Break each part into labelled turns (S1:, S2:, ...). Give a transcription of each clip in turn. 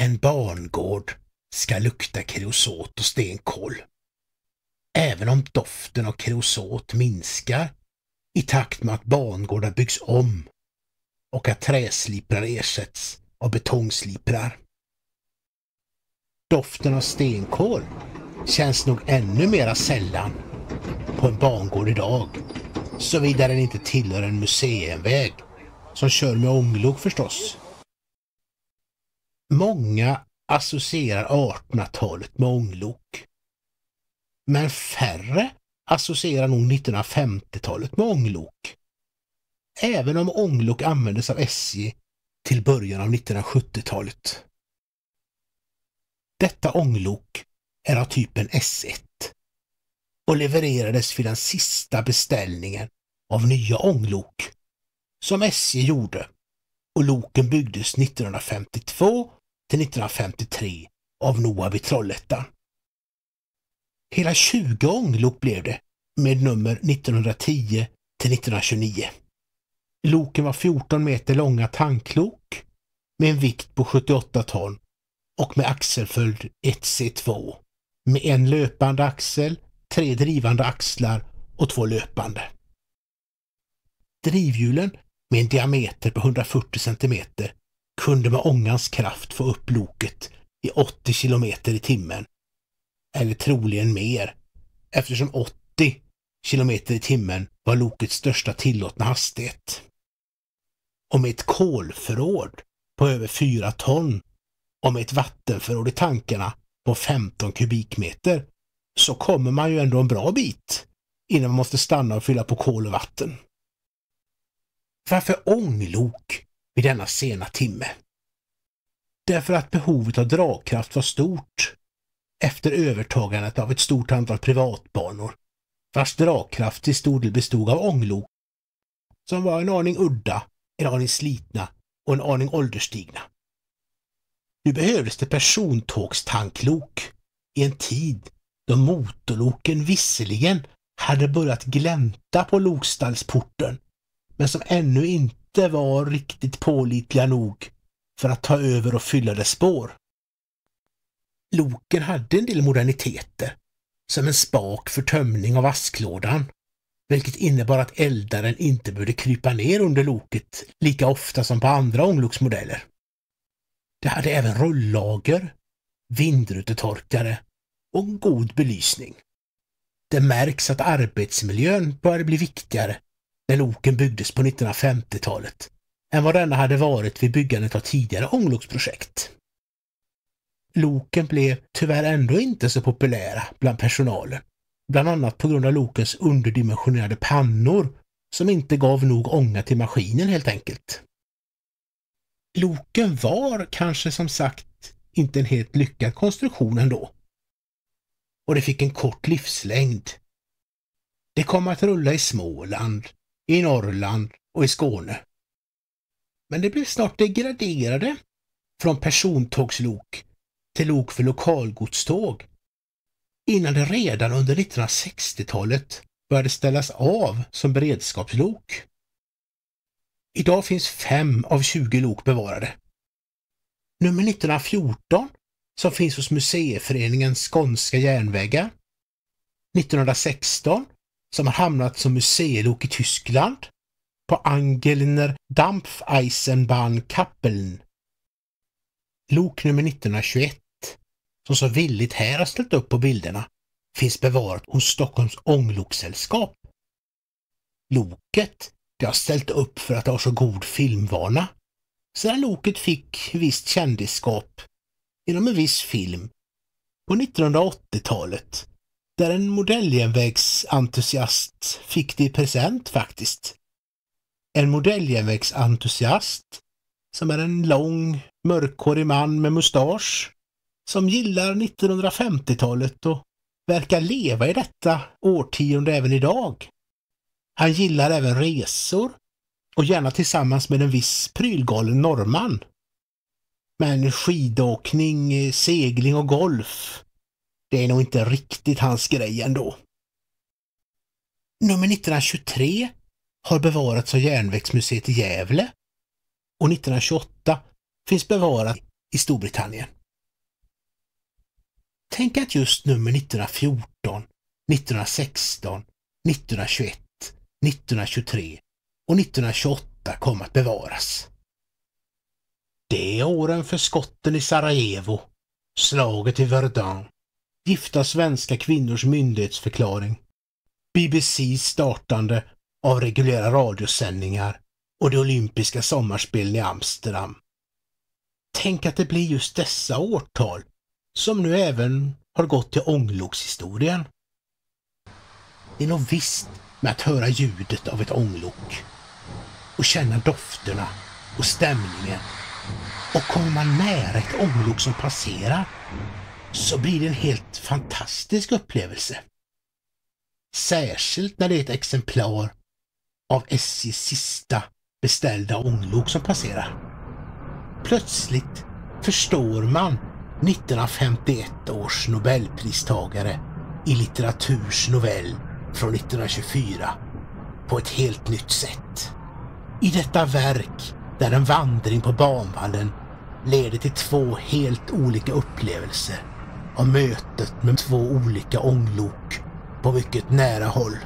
S1: En bangård ska lukta kreosot och stenkol. Även om doften av kreosot minskar i takt med att bangårdar byggs om och att träsliprar ersätts av betongsliprar. Doften av stenkol känns nog ännu mera sällan på en bangård idag, såvida den inte tillhör en museiväg som kör med ånglok förstås. Många associerar 1800-talet med ånglok, men färre associerar nog 1950-talet med ånglok, även om ånglok användes av SJ till början av 1970-talet. Detta ånglok är av typen S1 och levererades vid den sista beställningen av nya ånglok som SJ gjorde, och loken byggdes 1952 till 1953 av Noab i Trollhättan. Hela 20 ånglok blev det med nummer 1910 till 1929. Loken var 14 meter långa tanklok med en vikt på 78 ton och med axelföljd 1C2 med en löpande axel, 3 drivande axlar och 2 löpande. Drivhjulen med en diameter på 140 cm kunde med ångans kraft få upp loket i 80 km i timmen, eller troligen mer, eftersom 80 km i timmen var lokets största tillåtna hastighet. Och med ett kolförråd på över 4 ton och med ett vattenförråd i tankarna på 15 kubikmeter så kommer man ju ändå en bra bit innan man måste stanna och fylla på kol och vatten. Varför ånglok vid denna sena timme? Därför att behovet av dragkraft var stort efter övertagandet av ett stort antal privatbanor, vars dragkraft till stor del bestod av ånglok som var en aning udda, en aning slitna och en aning ålderstigna. Nu behövdes det persontågstanklok i en tid då motorloken visserligen hade börjat glänta på lokstallsporten, men som ännu inte var riktigt pålitliga nog för att ta över och fylla dess spår. Loken hade en del moderniteter, som en spak för tömning av asklådan, vilket innebar att eldaren inte behövde krypa ner under loket lika ofta som på andra ångloksmodeller. Det hade även rullager, vindrutetorkare och en god belysning. Det märks att arbetsmiljön började bli viktigare när loken byggdes på 1950-talet än vad denna hade varit vid byggandet av tidigare ångloksprojekt. Loken blev tyvärr ändå inte så populära bland personalen, bland annat på grund av lokens underdimensionerade pannor som inte gav nog ånga till maskinen helt enkelt. Loken var kanske som sagt inte en helt lyckad konstruktion ändå. Och det fick en kort livslängd. Det kom att rulla i Småland, i Norrland och i Skåne. Men det blev snart degraderade från persontågslok till lok för lokalgodståg, innan det redan under 1960-talet började ställas av som beredskapslok. Idag finns 5 av 20 lok bevarade. Nummer 1914 som finns hos Museiföreningen Skånska järnvägar, 1916 som har hamnat som museilok i Tyskland på Angelner Dampfeisenbahn Kappeln. Lok nummer 1921 som så villigt här har ställt upp på bilderna finns bevarat hos Stockholms ångloksällskap. Loket det har ställt upp för att det har så god filmvana, sedan loket fick visst kändisskap genom en viss film på 1980-talet, där en modelljärnvägsentusiast fick det i present faktiskt. En modelljärnvägsentusiast som är en lång, mörkhårig man med mustasch som gillar 1950-talet och verkar leva i detta årtionde även idag. Han gillar även resor och gärna tillsammans med en viss prylgalen norrman. Men skidåkning, segling och golf, det är nog inte riktigt hans grej ändå. Nummer 1923 har bevarats av Järnvägsmuseet i Gävle och 1928 finns bevarat i Storbritannien. Tänk att just nummer 1914, 1916, 1921, 1923 och 1928 kom att bevaras. Det är åren för skotten i Sarajevo, slaget i Verdun, gifta svenska kvinnors myndighetsförklaring, BBCs startande av reguljära radiosändningar och de olympiska sommarspelen i Amsterdam. Tänk att det blir just dessa årtal som nu även har gått till ånglokshistorien. Det är nog visst med att höra ljudet av ett ånglok och känna dofterna och stämningen. Och kommer man nära ett ånglok som passerar så blir det en helt fantastisk upplevelse. Särskilt när det är ett exemplar av SJs sista beställda ånglok som passerar. Plötsligt förstår man 1951 års Nobelpristagare i litteraturs novell från 1924 på ett helt nytt sätt. I detta verk där en vandring på banvallen leder till två helt olika upplevelser av mötet med två olika ånglok på mycket nära håll.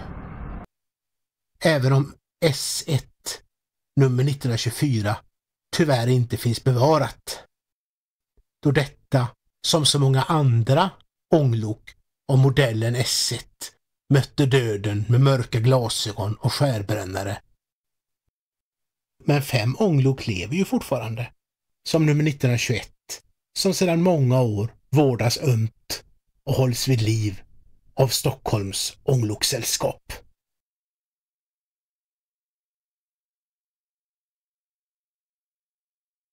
S1: Även om S1 nummer 1924 tyvärr inte finns bevarat, då detta, som så många andra ånglok av modellen S1, mötte döden med mörka glasögon och skärbrännare. Men 5 ånglok lever ju fortfarande, som nummer 1921, som sedan många år vårdas ömt och hålls vid liv av Stockholms ånglokssällskap.